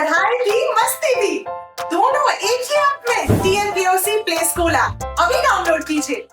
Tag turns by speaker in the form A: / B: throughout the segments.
A: पढ़ाई भी मस्ती भी दोनों एक ही ऐप में। TNPOC प्ले स्कूल ऐप अभी डाउनलोड कीजिए।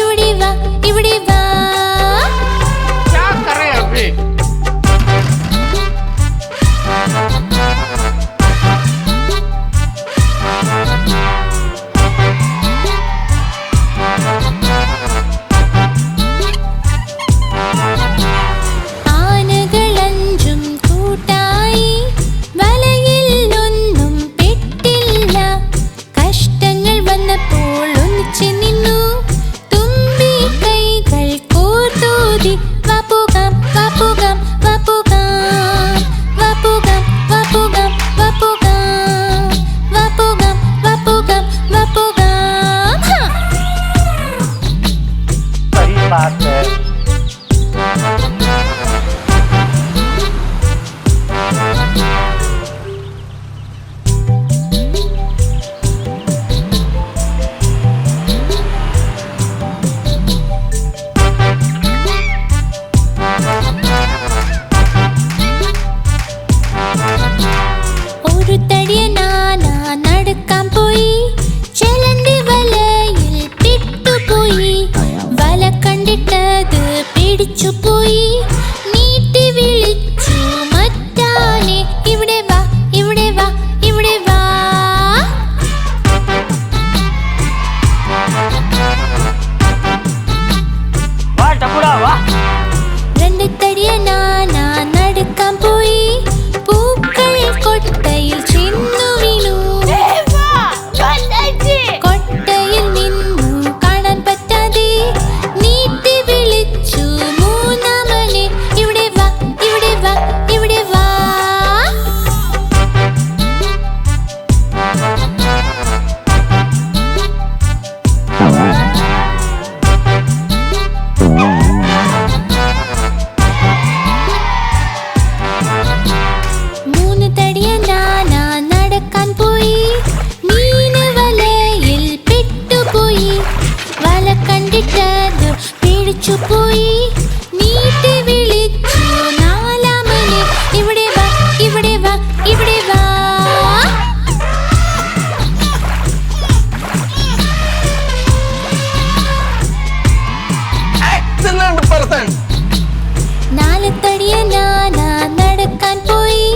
B: ഇവിടെ പേടിച്ചു പോയി. നീട്ടി വിളിച്ചു നാലാമനെ, ഇവിടെ വാ ഇവിടെ വാ ഇവിടെ വാ. നാലത്തടിയ നാന നടക്കാൻ പോയി.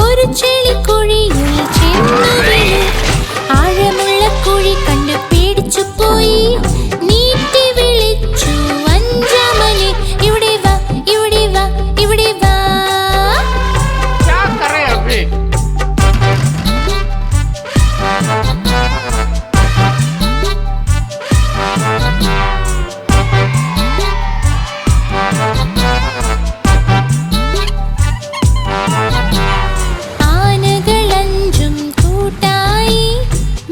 B: ഒരു ചെളിക്കുഴിയിൽ ചെന്നു വീണു. ആഴമുള്ള കുഴി കണ്ട് പേടിച്ചു പോയി. നീട്ടി വിളിച്ചു അഞ്ചാമനെ, ഇവിടെ വാ ഇവിടെ വാ ഇവിടെ വാ. ആനകളഞ്ചും കൂട്ടായി,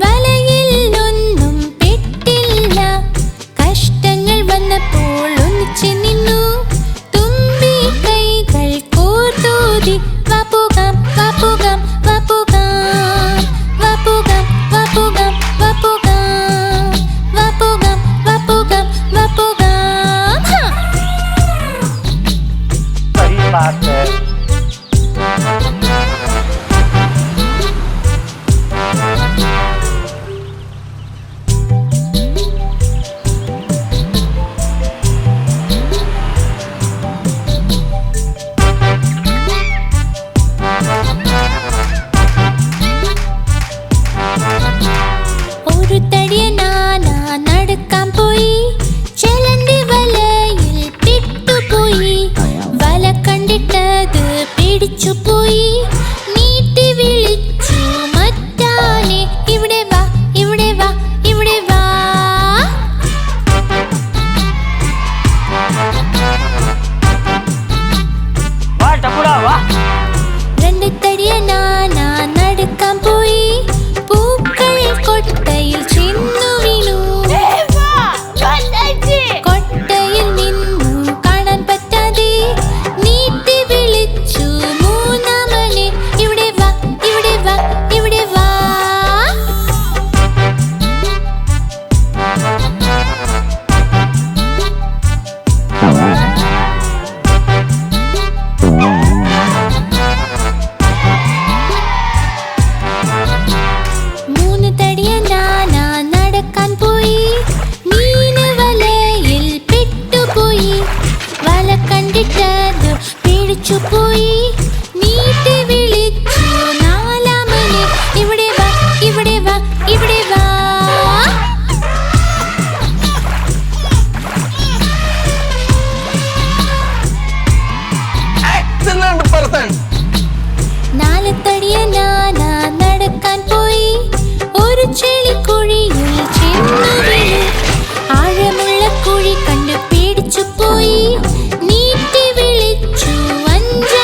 B: വലയിൽ ഒന്നും പെട്ടില്ല. കഷ്ടങ്ങൾ വന്നപ്പോൾ ഒന്നിച്ചു നിന്നു. തുമ്പി കൈകൾ കോർത്തൂതി, വാ പോകാം വാ പോകാം വാ പോകാം വാ പോകാം വാ പോകാം വാ പോകാം വാ പോകാം വാ പോകാം വാ പോകാം.
C: सही बात है।
B: ഒരു തടിയ നാന നടക്കാൻ പോയി. ചെലന്തി വലയിൽ പെട്ടുപോയി. വല കണ്ടിട്ടത് പേടിച്ചു പോയി. നീട്ടി വിളിച്ചു മറ്റാനെ, ഇവിടെ വാ ഇവിടെ വാ ഇവിടെ വാ.
C: वाह टपुड़ा वाह।
B: രണ്ട് തടിയ നാന നടക്കാൻ പോയി. പൂക്കൾ കൊട്ടയിൽ ചെന്നു വീണു. കൊട്ടയിൽ നിന്നു കാണാൻ പറ്റാതെ നീട്ടി വിളിച്ചു മൂന്നാമനെ, ഇവിടെ വാ ഇവിടെ വാ ഇവിടെ വാ. മൂന്ന് തടിയ നാന നടക്കാൻ പോയി. മീന് വലയിൽ പെട്ടുപോയി. വല കണ്ടിട്ടത് പേടിച്ചു പോയി. നീട്ടി വിളിച്ചു നാലാമനെ, ഇവിടെ വാ ഇവിടെ വാ ഇവിടെ വാ. നാലത്തടിയ നാന നടക്കാൻ പോയി. ഒരു ചെളിക്കുഴിയിൽ ചെന്നു വീണു. ആഴമുള്ള കുഴി കണ്ട് പേടിച്ചു പോയി. നീട്ടി വിളിച്ചു അഞ്ചാമനെ,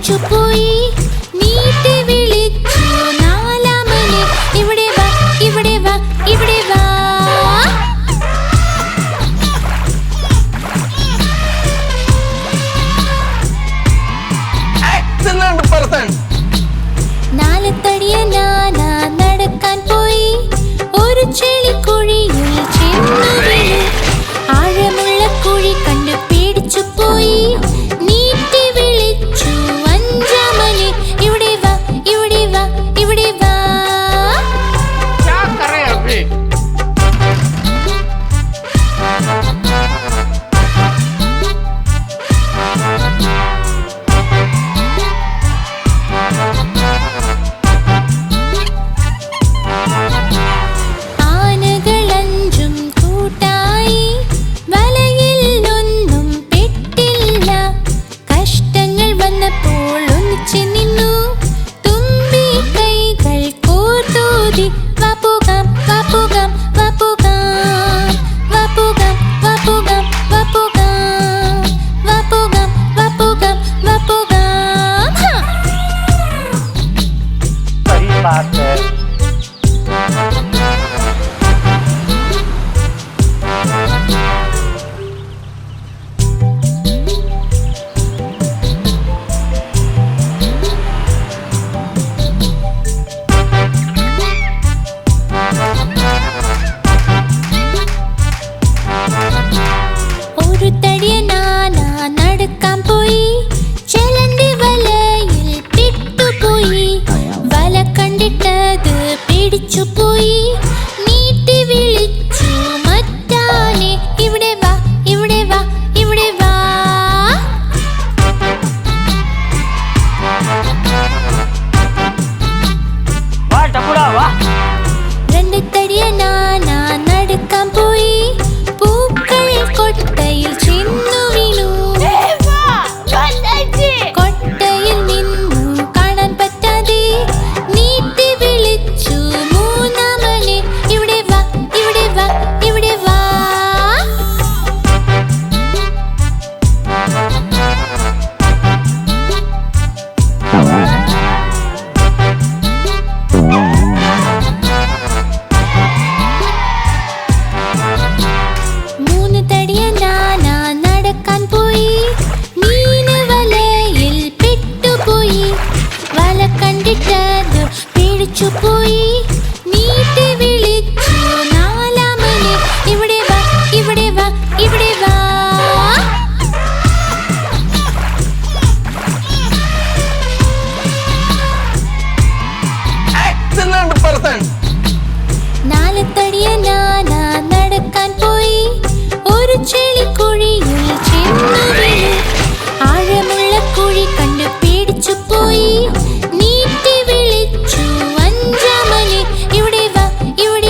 B: പേടിച്ചു പോയി. നീട്ടി വിളിച്ചു നാലാമനെ, ഇവിടെ വാ ഇവിടെ വാ ഇവിടെ വാ. നാലത്തടിയ നാന നടക്കാൻ പോയി. ഒരു ചെളിക്കുഴിയിൽ ചെന്നു വീണു. ആഴമുള്ള കുഴി കണ്ട് പേടിച്ചു പോയി. നീട്ടി വിളിച്ചു അഞ്ചാമനെ, ഇവിടെ വാ ഇവിടെ വാ ഇവിടെ വാ. ആനകളഞ്ചും കൂട്ടായി, വലയിൽ ഒന്നും പെട്ടില്ല. കഷ്ടങ്ങൾ വന്നപ്പോൾ ഒന്നിച്ച് നിന്നു. തുമ്പി കൈകൾ കോർത്തൂതി. വപ്പുകാം വപ്പുകാം വപ്പുകാം വപ്പുകാം വപ്പുകാം വപ്പുകാം വപ്പുകാം വപ്പുകാം വപ്പുകാം.
C: सही बात है.
B: ഒരു തടിയ നാന നടക്കാൻ പോയി. ചെലന്തി വലയിൽ പെട്ടുപോയി. വല കണ്ടിട്ടത് പേടിച്ചു പോയി. നീട്ടി വിളിച്ചു മറ്റാനെ, ഇവിടെ വാ ഇവിടെ വാ ഇവിടെ വാ.
C: वाह टपुड़ा वाह.
B: രണ്ട് തടിയ നാന നടക്കാൻ പോയി. പൂക്കൾ കൊട്ടയിൽ ചെന്നു വീണു. കൊട്ടയിൽ നിന്നു കാണാൻ പറ്റാതെ നീട്ടി വിളിച്ചു മൂന്നാമനെ, ഇവിടെ വാ ഇവിടെ വാ ഇവിടെ വാ. മൂന്ന് തടിയ നാന നടക്കാൻ പോയി. മീന് വലയിൽ പെട്ടുപോയി. വല കണ്ടിട്ടത് പേടിച്ചു പോയി. നീട്ടി വിളിച്ചു നാലാമനെ, ഇവിടെ വാ ഇവിടെ വാ ഇവിടെ വാ. നാലത്തടിയ നാന നടക്കാൻ പോയി. ഒരു ചെളിക്കുഴിയിൽ ചെന്നു വീണു. ആഴമുള്ള കുഴി കണ്ട് പേടിച്ചു പോയി. നീട്ടി വിളിച്ചു അഞ്ചാമനെ, ഇവിടെ വാ ഇവിടെ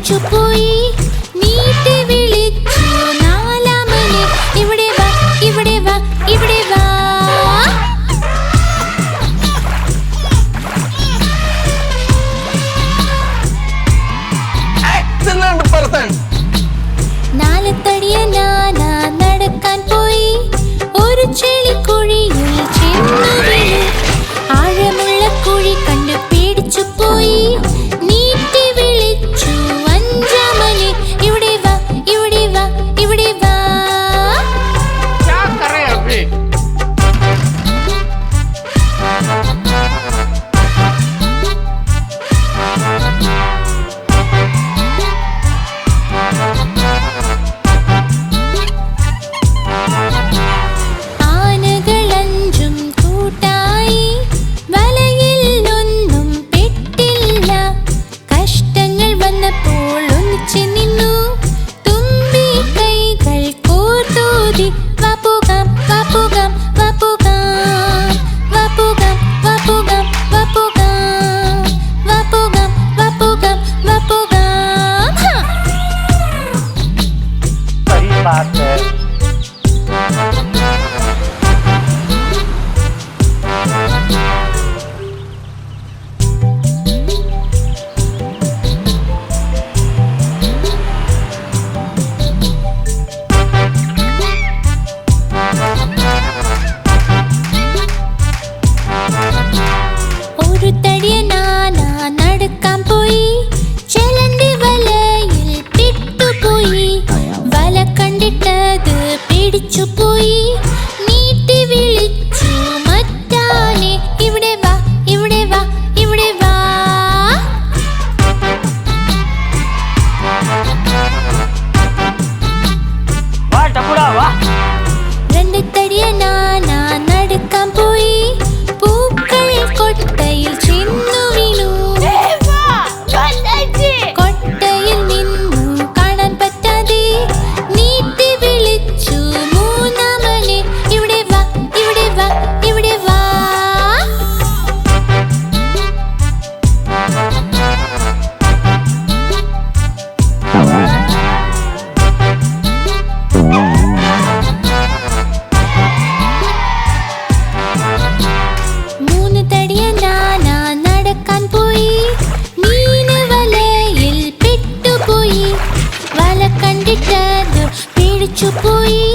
B: പേടിച്ചു പോയി. നീട്ടി വിളിച്ചു നാലാമനെ, ഇവിടെ വാ ഇവിടെ വാ ഇവിടെ വാ. നാലത്തടിയ നാന നടക്കാൻ പോയി. ഒരു ചെളിക്കുഴിയിൽ ചെന്നു വീണു. ആഴമുള്ള കുഴി കണ്ട് പേടിച്ചു പോയി. നീട്ടി വിളിച്ചു അഞ്ചാമനെ, ഇവിടെ വാ ഇവിടെ വാ ഇവിടെ വാ. ആനകളഞ്ചും കൂട്ടായി, വലയിൽ ഒന്നും പെട്ടില്ല. കഷ്ടങ്ങൾ വന്നപ്പോൾ ഒന്നിച്ചു നിന്നു. തുമ്പി കൈകൾ കോർത്തൂതി. വാ പോകാം വാ പോകാം വാ പോകാം വാ പോകാം വാ പോകാം വാ പോകാം വാ പോകാം വാ പോകാം വാ പോകാം. ഹാ.
C: सही बात है.
B: ഒരു തടിയ നാന നടക്കാൻ പോയി. ചെലന്തി വലയിൽ പെട്ടുപോയി. വല കണ്ടിട്ടത് പേടിച്ചു പോയി. നീട്ടി വിളിച്ചു മറ്റാനെ, ഇവിടെ വാ ഇവിടെ വാ ഇവിടെ വാ.
C: वाह टपुड़ा वाह.
B: രണ്ട് തടിയ നാന നടക്കാൻ പോയി. പൂക്കൾ കൊട്ടയിൽ ചെന്നു വീണു. കൊട്ടയിൽ നിന്നു കാണാൻ പറ്റാതെ നീട്ടി വിളിച്ചു മൂന്നാമനെ, ഇവിടെ വാ ഇവിടെ വാ ഇവിടെ വാ. മൂന്ന് തടിയ നാന നടക്കാൻ പോയി. മീന് വലയിൽ പെട്ടുപോയി. വല കണ്ടിട്ടത് പേടിച്ചു പോയി.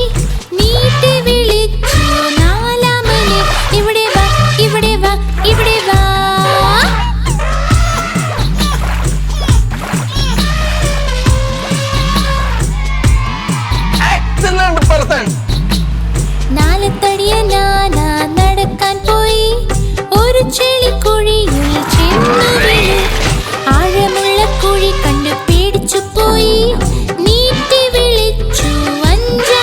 B: നീട്ടി വിളിച്ചു നാലാമനെ, ഇവിടെ വാ ഇവിടെ വാ ഇവിടെ വാ. നാലത്തടിയ നാന നടക്കാൻ പോയി. ഒരു ചെളിക്കുഴിയിൽ ചെന്നു വീണു. ആഴമുള്ള കുഴി കണ്ട് പേടിച്ചു പോയി. നീട്ടി വിളിച്ചു അഞ്ചാമനെ,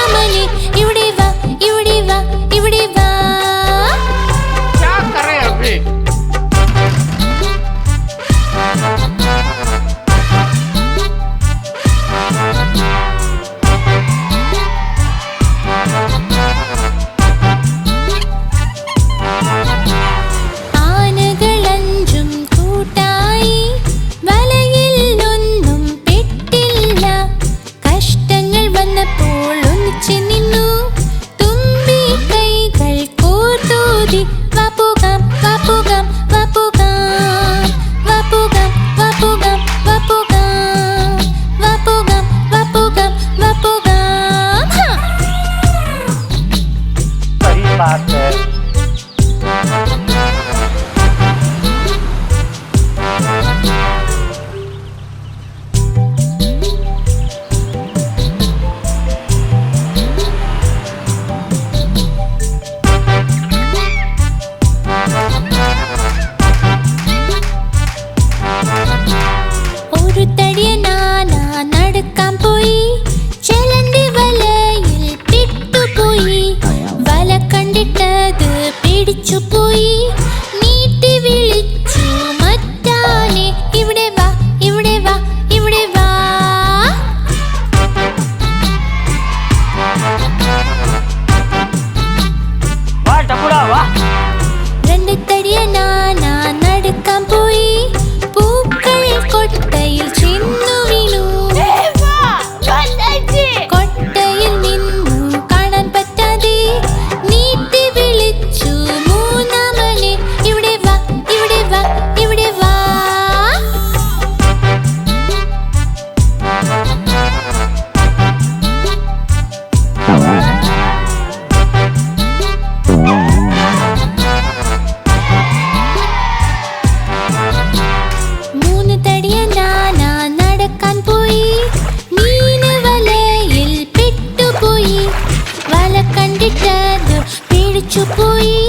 B: പേടിച്ചു പോയി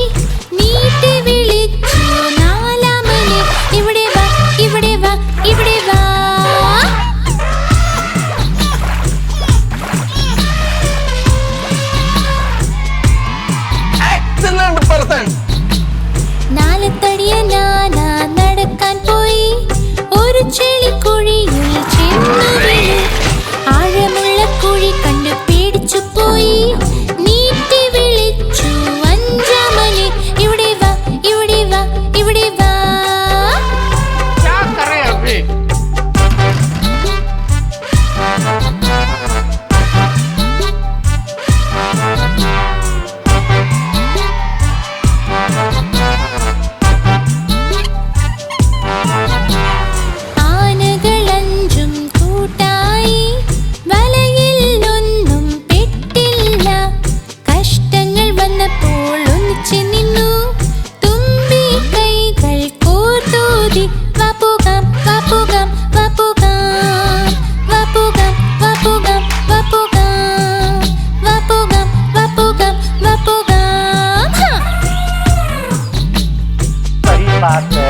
B: നീട്ടി വിളിച്ചു നാലാമനെ ഇവിടെ വാ ഇവിടെ വാ ഇവിടെ വാ നാലത്തടിയ നാന നടക്കാൻ പോയി ഒരു ചെളിക്കുഴിയിൽ ചെന്നു വീണു ആഴമുള്ള കുഴി കണ്ട് പേടിച്ചു പോയി നീട്ടി വിളിച്ചു അഞ്ചാമനെ ഇവിടെ വാ ഇവിടെ വാ ഇവിടെ വാ ആനകളഞ്ചും കൂട്ടായി വലയിൽ ഒന്നും പെട്ടില്ല കഷ്ടങ്ങൾ വന്നപ്പോൾ ഒന്നിച്ചു നിന്നു തുമ്പി കൈകൾ കോർത്തൂതി വപ്പുകാം വപ്പുകാം വപ്പുകാം വപ്പുകാം വപ്പുകാം വപ്പുകാം വപ്പുകാം വപ്പുകാം വപ്പുകാം
C: सही बात है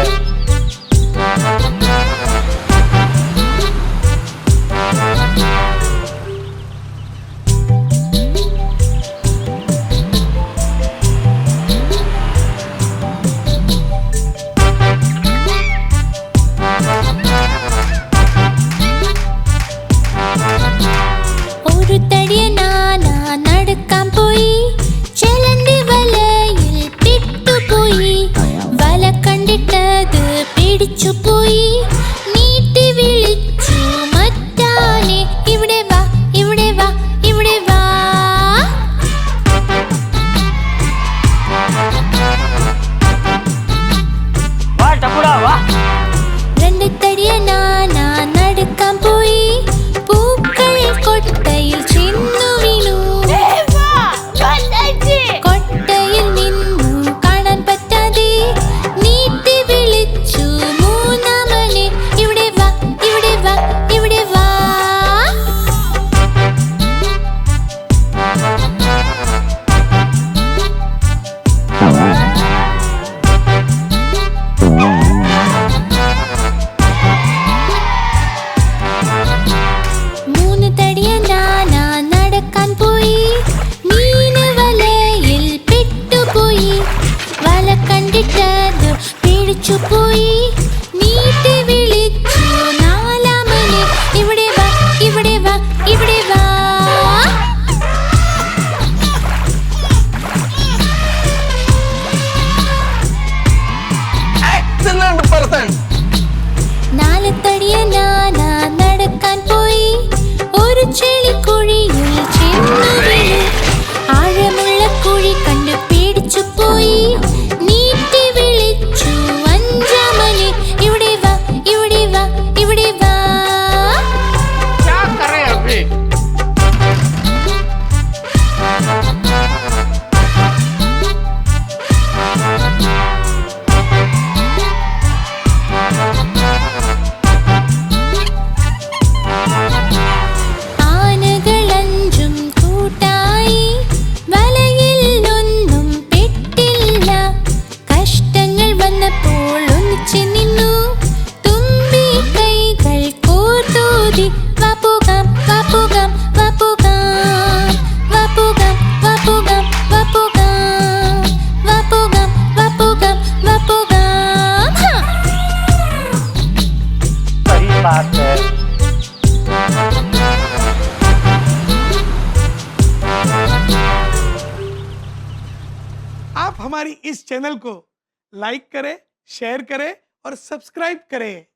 B: ഒരു തടിയ നാന നടക്കാൻ പോയി ചെലന്തി വലയിൽ പെട്ടുപോയി വല കണ്ടിട്ടത് പേടിച്ചു പോയി നീട്ടി വിളിച്ചു മറ്റാനെ ഇവിടെ വാ ഇവിടെ വാ ഇവിടെ വാ
C: वाह टपुरा वाह
B: രണ്ട് തടിയ നാന നടക്കാൻ പോയി പൂക്കൾ കൊട്ടയിൽ ചെന്നു വീണു കൊട്ടയിൽ നിന്നു കാണാൻ പറ്റാതെ നീട്ടി വിളിച്ചു മൂന്നാമനെ ഇവിടെ വാ ഇവിടെ വാ ഇവിടെ വാ മൂന്ന് തടിയ നാന നടക്കാൻ പോയി മീന് വലയിൽ പെട്ടുപോയി വല കണ്ടിട്ടത് പേടിച്ചു പോയി നീട്ടി വിളിച്ചു നാലാമനെ ഇവിടെ വാ ഇവിടെ വാ ഇവിടെ വാ നാലത്തടിയ നാന നടക്കാൻ പോയി ഒരു ചെളിക്കുഴിയിൽ ചെന്നു വീണു ആഴമുള്ള കുഴി കണ്ട് പേടിച്ചു പോയി നീട്ടി വിളിച്ചു അഞ്ചാമനെ ഇവിടെ വാ ഇവിടെ വാ ഇവിടെ വാ ആനകളഞ്ചും കൂട്ടായി വലയിൽ ഒന്നും പെട്ടില്ല കഷ്ടങ്ങൾ വന്നപ്പോൾ ഒന്നിച്ചു നിന്നു തുമ്പി കൈകൾ കോർത്തൂതി വപ്പുകാം വപ്പുകാം വപ്പുകാം വപ്പുകാം വപ്പുകാം വപ്പുകാം വപ്പുകാം വപ്പുകാം വപ്പുകാം
C: सही बात है
D: आप हमारी इस चैनल को लाइक करें, शेयर करें और सब्सक्राइब करें।